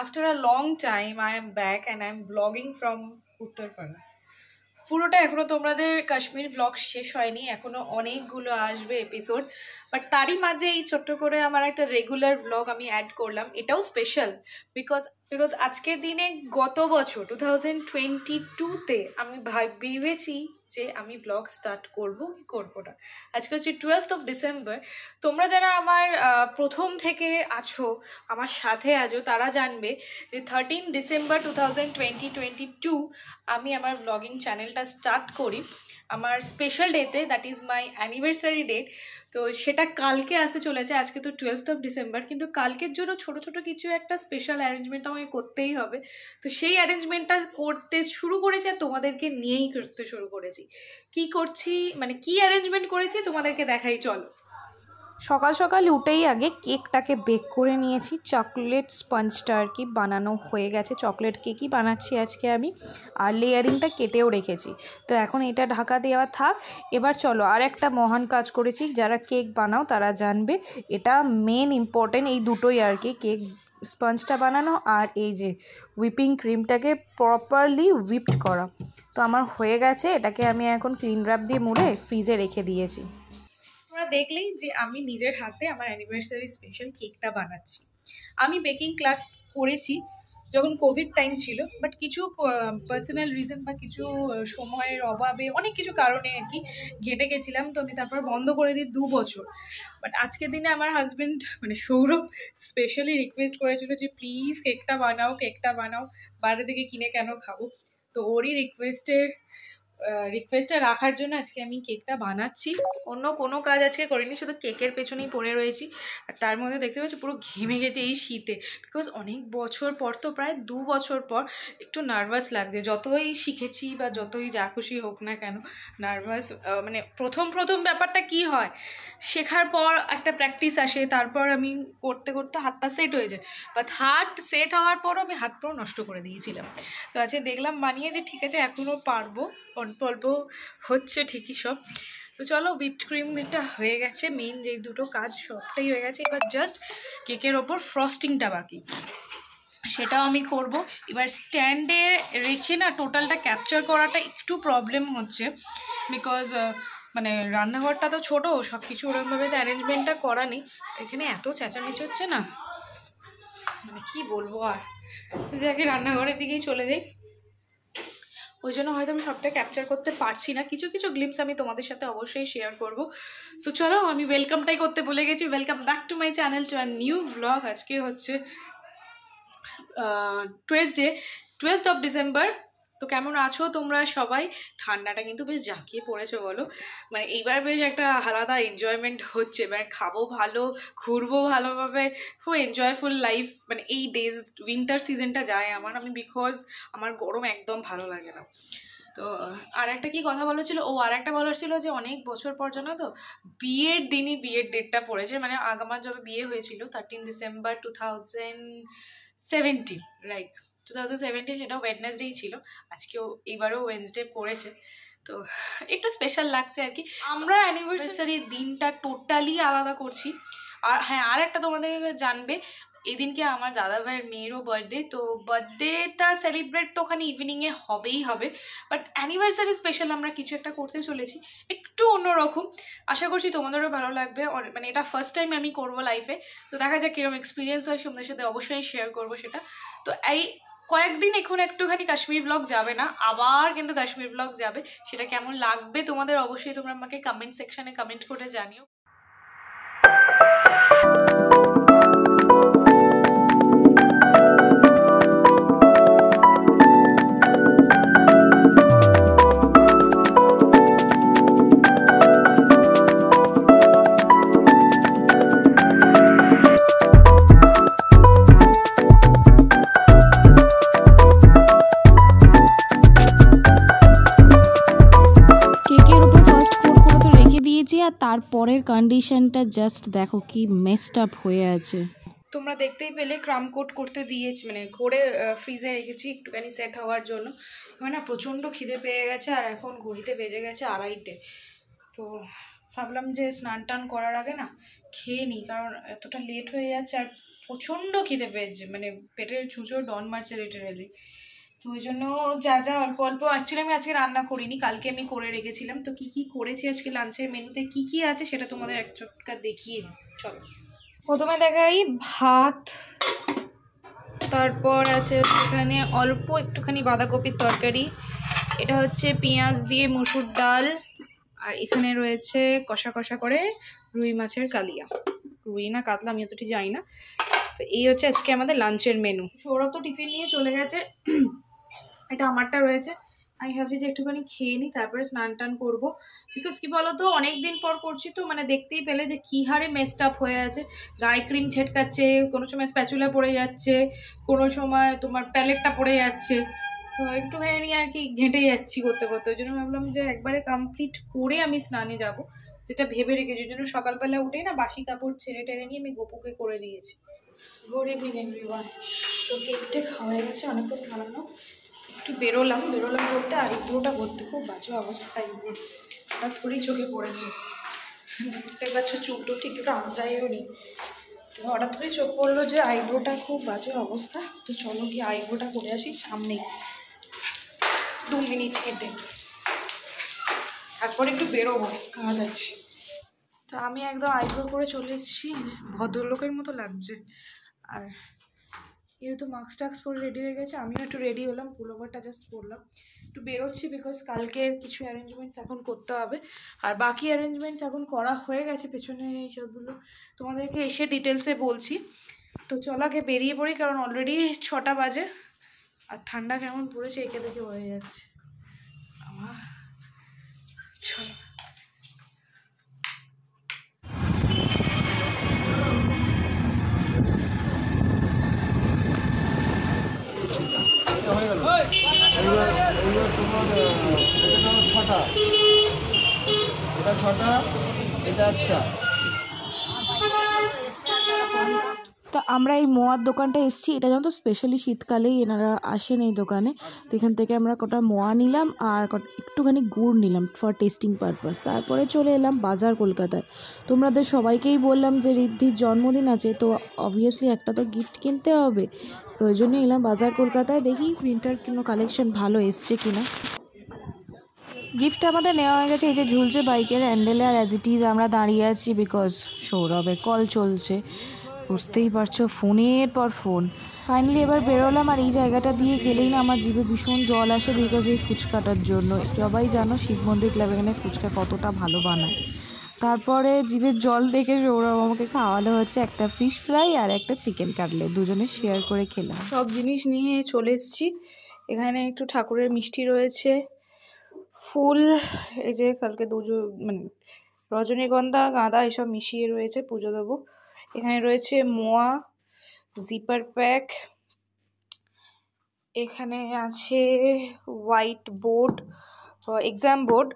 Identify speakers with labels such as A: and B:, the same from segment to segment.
A: After a long time, I am back and I am vlogging from Uttarpara. পুরোটা এখনো তোমাদের Kashmir blog শেষ হয়নি, এখনো অনেকগুলো আসবে এপিসোড, বাট তারই মাঝে এই ছোট্ট করে আমার একটা রেগুলার ব্লগ আমি অ্যাড করলাম। এটাও স্পেশাল বিকজ বিকজ আজকের দিনে গত বছর 2022-তে আমি ভেবেছি যে আমি ব্লগ স্টার্ট করবো কি করবো না। আজকে হচ্ছে 12th of December। তোমরা যারা আমার প্রথম থেকে আছো, আমার সাথে আছো, তারা জানবে যে 13 ডিসেম্বর 2022 আমি আমার ব্লগিং চ্যানেলটা স্টার্ট করি আমার স্পেশাল ডেতে, that is my anniversary date. তো সেটা কালকে আসতে চলেছে। আজকে তো 12th of December, কিন্তু কালকের জন্য ছোট ছোট কিছু একটা স্পেশাল অ্যারেঞ্জমেন্ট আমাকে করতেই হবে। তো সেই অ্যারেঞ্জমেন্টটা করতে শুরু করেছি আর তোমাদেরকে নিয়েই করতে শুরু করেছি। কি করছি মানে কি অ্যারেঞ্জমেন্ট করেছি তোমাদেরকে দেখাই, চলো। সকাল সকাল উঠেই আগে কেকটাকে বেক করে নিয়েছি। চকলেট স্পঞ্জটা আর কি বানানো হয়ে গেছে, চকলেট কেকই বানাচ্ছি আজকে আমি, আর লেয়ারিংটা কেটেও রেখেছি। তো এখন এটা ঢাকা দেওয়া থাক। এবার চলো, আর একটা মহান কাজ করেছি, যারা কেক বানাও তারা জানবে এটা মেন ইম্পর্টেন্ট এই দুটোই আর কি, কেক স্পঞ্জটা বানানো আর এই যে হুইপিং ক্রিমটাকে প্রপারলি হুইপড করা। তো আমার হয়ে গেছে, এটাকে আমি এখন ক্লিন র্যাপ দিয়ে মুড়ে ফ্রিজে রেখে দিয়েছি। তোমরা দেখলেই যে আমি নিজের হাতে আমার অ্যানিভার্সারি স্পেশাল কেকটা বানাচ্ছি। আমি বেকিং ক্লাস করেছি যখন কোভিড টাইম ছিল, বাট কিছু পার্সোনাল রিজন বা কিছু সময়ের অভাবে অনেক কিছু কারণে আর কি ঘেটে গেছিলাম। তো আমি তারপর বন্ধ করে দিই 2 বছর। বাট আজকের দিনে আমার হাজব্যান্ড মানে সৌরভ স্পেশালি রিকোয়েস্ট করেছিল যে প্লিজ কেকটা বানাও, কেকটা বানাও, বাইরে থেকে কিনে কেন খাবো। তো ওরই রিকোয়েস্টটা রাখার জন্য আজকে আমি কেকটা বানাচ্ছি। অন্য কোনো কাজ আজকে করিনি, শুধু কেকের পেছনেই পড়ে রয়েছি। আর তার মধ্যে দেখতে পাচ্ছি পুরো ঘেমে গেছে এই শীতে, বিকজ অনেক বছর পর, তো প্রায় 2 বছর পর একটু নার্ভাস লাগছে। যতই শিখেছি বা যতই যা খুশি হোক না কেন, নার্ভাস মানে প্রথম ব্যাপারটা কি হয়, শেখার পর একটা প্র্যাকটিস আসে, তারপর আমি করতে করতে হাতটা সেট হয়ে যায়। বাট হাত সেট হওয়ার পরও আমি হাত পুরো নষ্ট করে দিয়েছিলাম। তো আজকে দেখলাম বানিয়ে যে ঠিক আছে এখনও পারবো, অল্প অল্প হচ্ছে ঠিকই সব। তো চলো, হুইপড ক্রিমটা হয়ে গেছে, মেন যেই দুটো কাজ সবটাই হয়ে গেছে। এবার জাস্ট কেকের ওপর ফ্রস্টিংটা বাকি, সেটাও আমি করব। এবার স্ট্যান্ডে রেখে না টোটালটা ক্যাপচার করাটা একটু প্রবলেম হচ্ছে, বিকজ মানে রান্নাঘরটা তো ছোটো, সব কিছু ওরকমভাবে তো অ্যারেঞ্জমেন্টটা করা নেই। এখানে এত চেঁচামেচি হচ্ছে না, মানে কি বলবো আর। তো যাকে রান্নাঘরের দিকেই চলে যাই, ওই জন্য হয়তো আমি সবটা ক্যাপচার করতে পারছি না। কিছু কিছু গ্লিপস আমি তোমাদের সাথে অবশ্যই শেয়ার করবো। সো চলো, আমি ওয়েলকামটাই করতে ভুলে গেছি। Welcome back to my channel, to our new vlog. আজকে হচ্ছে টুয়েসডে, 12th of December। তো কেমন আছো তোমরা সবাই? ঠান্ডাটা কিন্তু বেশ জাঁকিয়ে পড়েছে বলো, মানে এইবার বেশ একটা আলাদা এনজয়মেন্ট হচ্ছে, মানে খাবো ভালো, ঘুরবো ভালোভাবে, খুব এনজয়ফুল লাইফ। মানে এই ডেজ উইন্টার সিজনটা যায় আমার, আমি বিকজ আমার গরম একদম ভালো লাগে না। তো আর একটা কি কথা বলা ছিল, আর একটা বলার ছিল যে অনেক বছর পর জানো তো বিয়ের দিনই বিয়ের ডেটটা পড়েছে। মানে আমার যবে বিয়ে হয়েছিল 13 ডিসেম্বর 2017, রাইট, 2017, সেটাও ওয়েডনেসডেই ছিল। আজকেও এইবারও ওয়েডনেসডে পড়েছে, তো একটু স্পেশাল লাগছে আর কি। আমরা অ্যানিভার্সারির দিনটা টোটালি আলাদা করছি। আর হ্যাঁ, আর একটা তোমাদের জানবে, এদিনকে আমার দাদা ভাইয়ের মেয়েরও বার্থডে। তো বার্থডেটা সেলিব্রেট তো ওখানে ইভিনিংয়ে হবেই হবে, বাট অ্যানিভার্সারি স্পেশাল আমরা কিছু একটা করতে চলেছি, একটু অন্যরকম। আশা করছি তোমাদেরও ভালো লাগবে। মানে এটা ফার্স্ট টাইম আমি করবো লাইফে, তো দেখা যাক কীরকম এক্সপিরিয়েন্স হয়, তোমাদের সাথে অবশ্যই শেয়ার করবো সেটা। তো এই কয়েকদিন এখন একটুখানি কাশ্মীর ব্লগ যাবে না, আবার কিন্তু কাশ্মীর ব্লগ যাবে। সেটা কেমন লাগবে তোমাদের অবশ্যই তোমরা আমাকে কমেন্ট সেকশানে কমেন্ট করে জানিও।
B: তারপরের কন্ডিশনটা জাস্ট দেখো কি মেসড আপ হয়ে আছে।
A: তোমরা দেখতেই পেলে ক্রাম কোট করতে দিয়েছি, মানে করে ফ্রিজে রেখেছি একটুখানি সেট হওয়ার জন্য। এবার না প্রচণ্ড খিদে পেয়ে গেছে, আর এখন ঘড়িতে বেজে গেছে 2:30। তো ভাবলাম যে স্নান টান করার আগে না খেয়ে নিই, কারণ এতটা লেট হয়ে যাচ্ছে। আর প্রচণ্ড খিদে পেয়েছে, মানে পেটের ছুঁচো ডন মারছে লিটারালি। তো ওই জন্য যা যা অল্প অল্প, অ্যাকচুয়ালি আমি আজকে রান্না করিনি, কালকে আমি করে রেখেছিলাম। তো কি কি করেছি আজকে লাঞ্চের মেনুতে কি কি আছে সেটা তোমাদের এক চটকা দেখিয়ে দিই। চলো প্রথমে দেখাই ভাত, তারপর আছে এখানে অল্প একটুখানি বাঁধাকপির তরকারি, এটা হচ্ছে পেঁয়াজ দিয়ে মসুর ডাল, আর এখানে রয়েছে কষা কষা করে রুই মাছের কালিয়া, রুই না কাতলা আমি অত ঠিক জানি না। তো এই হচ্ছে আজকে আমাদের লাঞ্চের মেনু। সৌরভ তো টিফিন নিয়ে চলে গেছে, এটা আমারটা রয়েছে। আমি ভাবছি যে একটুখানি খেয়ে নিই, তারপরে স্নান টান করবো। বিকজ কি বলতো, অনেকদিন পর করছি তো, মানে দেখতেই পেলে যে কী হারে মেসড আপ হয়ে আছে। গায়ে ক্রিম ছেটকাচ্ছে, কোনো সময় স্প্যাচুলা পড়ে যাচ্ছে, কোনো সময় তোমার প্যালেটটা পড়ে যাচ্ছে। তো একটুখানি আর কি ঘেঁটে যাচ্ছি করতে করতে। ওই জন্য ভাবলাম যে একবারে কমপ্লিট করে আমি স্নানে যাব, যেটা ভেবে রেখেছি। ওই জন্য সকালবেলা উঠেই না বাসি কাপড় ছেড়ে টেরে নিয়ে আমি গোপুকে করে দিয়েছি। Good evening everyone. তো কেকটা খাওয়া হয়ে গেছে, অনেকক্ষণ বানানো। একটু বেরোলাম বলতে আইব্রোটা করতে খুব বাজে অবস্থা। আইব্রো হঠাৎ করেই চোখে পড়েছে, বুঝতে পারছো চুলটো ঠিক একটু আঁচড়াইও নি। তো হঠাৎ করেই চোখ পড়লো যে আইব্রোটা খুব বাজে অবস্থা। তো চলো গিয়ে আইব্রোটা করে আসি, সামনেই 2 মিনিট হেঁটে, তারপরে একটু বেরোবো, কাজ আছে। তো আমি একদম আইব্রো করে চলে এসেছি, ভদ্রলোকের মতো লাগছে। আর যেহেতু মাস্ক টাক্স পরে রেডি হয়ে গেছে, আমিও একটু রেডি হলাম, পুলোভারটা জাস্ট পরলাম। একটু বেরোচ্ছি বিকজ কালকে কিছু অ্যারেঞ্জমেন্টস এখন করতে হবে, আর বাকি অ্যারেঞ্জমেন্টস এখন করা হয়ে গেছে পেছনে এইসবগুলো তোমাদেরকে এসে ডিটেলসে বলছি। তো চলো আগে বেরিয়ে পড়ি, কারণ অলরেডি 6টা বাজে, আর ঠান্ডা কেমন পড়েছে একে দেখে হয়ে যাচ্ছে আমার। চলো
B: তো আমরা এই মোয়ার দোকানটা এসেছি, এটা জানো তো স্পেশালি শীতকালেই এনারা আসেন এই দোকানে। তো এখান থেকে আমরা কটা মোয়া নিলাম আর একটুখানি গুড় নিলাম ফর টেস্টিং পারপাস। তারপরে চলে এলাম বাজার কলকাতায়। তোমাদের সবাইকেই বললাম যে ঋদ্ধির জন্মদিন আছে, তো অবভিয়াসলি একটা তো গিফট কিনতে হবে। তো ওই জন্য এলাম বাজার কলকাতায়, দেখি উইন্টার কোনো কালেকশন ভালো এসছে কিনা। গিফট আমাদের নেওয়া হয়ে গেছে, এই যে ঝুলছে বাইকের হ্যান্ডেলে। আর অ্যাজ ইট ইজ আমরা দাঁড়িয়ে আছি বিকজ সৌরভের কল চলছে, বুঝতেই পারছো, ফোনের পর ফোন। ফাইনালি এবার বেরোলাম, আর এই জায়গাটা দিয়ে গেলেই না আমার জিভে ভীষণ জল আসে বিকজ এই ফুচকাটার জন্য। সবাই জানো শিব মন্দির ক্লাব এখানে ফুচকা কতটা ভালো বানায়। তারপরে জিভের জল দেখে সৌরভ আমাকে খাওয়ানো হচ্ছে একটা ফিশ ফ্রাই আর একটা চিকেন কাটলেট, দুজনে শেয়ার করে খেলাম।
A: সব জিনিস নিয়ে চলে এসেছি। এখানে একটু ঠাকুরের মিষ্টি রয়েছে, ফুল, এই যে কালকে মানে রজনীগন্ধা গাঁদা এসব মিশিয়ে রয়েছে, পুজো দেবো। এখানে রয়েছে মোয়া, জিপার প্যাক, এখানে আছে হোয়াইট বোর্ড, এক্সাম বোর্ড,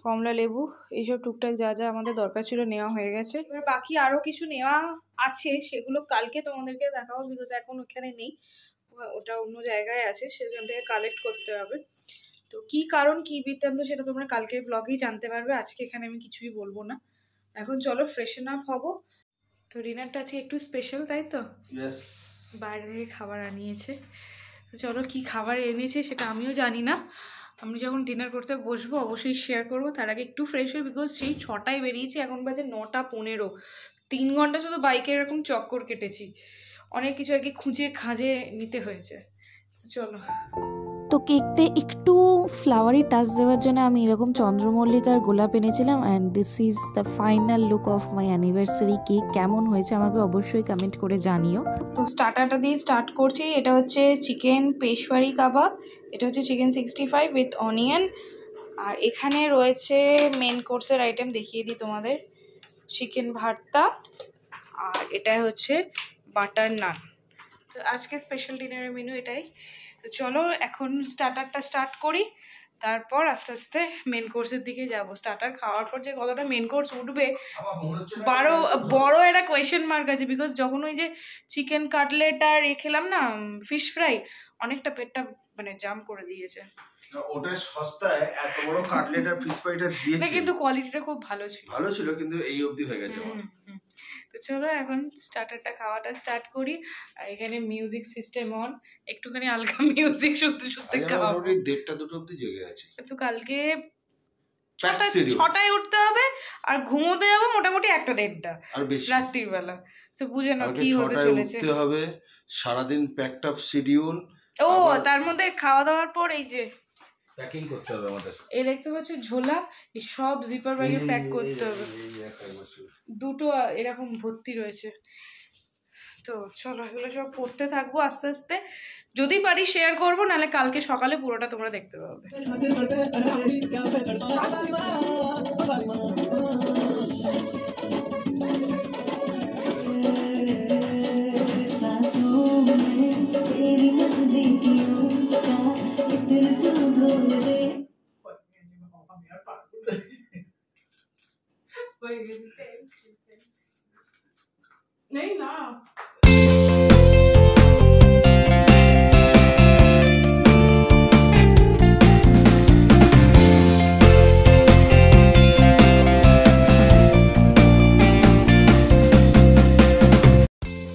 A: কমলা লেবু, এইসব টুকটাক যা যা আমাদের দরকার ছিল নেওয়া হয়ে গেছে। এবার বাকি আরও কিছু নেওয়া আছে, সেগুলো কালকে তোমাদেরকে দেখাবো বিকজ এখন ওখানে নেই, ওটা অন্য জায়গায় আছে, সেখান থেকে কালেক্ট করতে হবে। তো কী কারণ কী বৃত্তান্ত সেটা তোমরা কালকের ব্লগেই জানতে পারবে, আজকে এখানে আমি কিছুই বলবো না। এখন চলো ফ্রেশন আপ হবো। তো ডিনারটা আজকে একটু স্পেশাল, তাই তো? বাইরে থেকে খাবার আনিয়েছে। তো চলো কী খাবার এনেছে সেটা আমিও জানি না, আমি যখন ডিনার করতে বসবো অবশ্যই শেয়ার করবো। তার আগে একটু ফ্রেশ হই বিকজ সেই 6টায় বেরিয়েছি, এখন বাজে 9টা 15। 3 ঘন্টা শুধু বাইকে এরকম চক্কর কেটেছি, অনেক কিছু আর কি খুঁজে খাঁজে নিতে হয়েছে। চলো।
B: তো কেকটা একটু ফ্লাওয়ারি টাচ দেওয়ার জন্য আমি এরকম চন্দ্রমল্লিকার গোলাপ এনেছিলাম। And this is the final look of my anniversary cake. কেমন হয়েছে আমাকে অবশ্যই কমেন্ট করে জানিও।
A: তো স্টার্টারটা দিয়ে স্টার্ট করছি। এটা হচ্ছে চিকেন পেশওয়ারি কাবাব, এটা হচ্ছে চিকেন 65 উইথ অনিয়ন। আর এখানে রয়েছে মেন কোর্সের আইটেম, দেখিয়ে দিই তোমাদের, চিকেন ভর্তা, আর এটা হচ্ছে বাটার নান। তো আজকে স্পেশাল ডিনারের মেনু এটাই। তো চলো এখন স্টার্টারটা স্টার্ট করি, তারপর আস্তে আস্তে মেন কোর্সের দিকে যাব। স্টার্টার খাওয়ার পর যে কতটা মেন কোর্স উঠবে বড় একটা কোয়েশ্চেন মার্ক আছে, বিকজ যখন ওই যে চিকেন কাটলেট আর খেলাম না ফিশ ফ্রাই, অনেকটা পেটটা মানে জাম করে দিয়েছে।
C: ওটা সস্তায় এত বড় কাটলেট আর ফিশ ফ্রাইটা দিয়েছে,
A: কিন্তু কোয়ালিটিটা খুব ভালো ছিল
C: কিন্তু এই অবধি হয়ে গেছে।
A: তো তো চলো এখন স্টার্টারটা খাওয়াটা স্টার্ট করি। আর এখানে মিউজিক সিস্টেম অন, একটুখানি হালকা মিউজিক শুনতে শুনতে খাওয়াবো।
C: 1:30-2 অব্দি জেগে আছে।
A: তো কালকে
C: Packed schedule।
A: 6টায় উঠতে হবে আর ঘুমোতে যাবো মোটামুটি 1টা-1:30
C: আর বেশি
A: রাত্রির বেলা। তো বুঝে নাও
C: কালকে
A: কি হতে
C: 6টায়
A: চলেছে।
C: উঠতে হবে, সারাদিন প্যাকড আপ শিডিউল।
A: ও তার মধ্যে খাওয়া দাওয়ার পর এই যে
C: প্যাকিং করতে হবে আমাদের।
A: এই দেখতে পাচ্ছ ঝোলা, এই সব জিপার ব্যাগে প্যাক করতে হবে। দুটো এরকম ভর্তি রয়েছে। তো চলো এগুলো সব পড়তে থাকবো আস্তে আস্তে, যদি পারি শেয়ার করবো, নাহলে কালকে সকালে পুরোটা তোমরা দেখতে পাবে। नहीं ना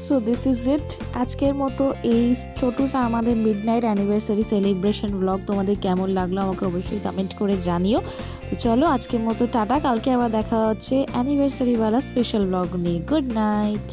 B: সো দিস ইজ ইট, আজকের মতো এই ছোট্ট আমাদের মিডনাইট অ্যানিভার্সারি সেলিব্রেশন ব্লগ তোমাদের কেমন লাগলো আমাকে অবশ্যই কমেন্ট করে জানিও। তো চলো আজকের মতো টাটা, কালকে আবার দেখা হচ্ছে অ্যানিভার্সারিওয়ালা স্পেশাল ব্লগ নিয়ে। Good night.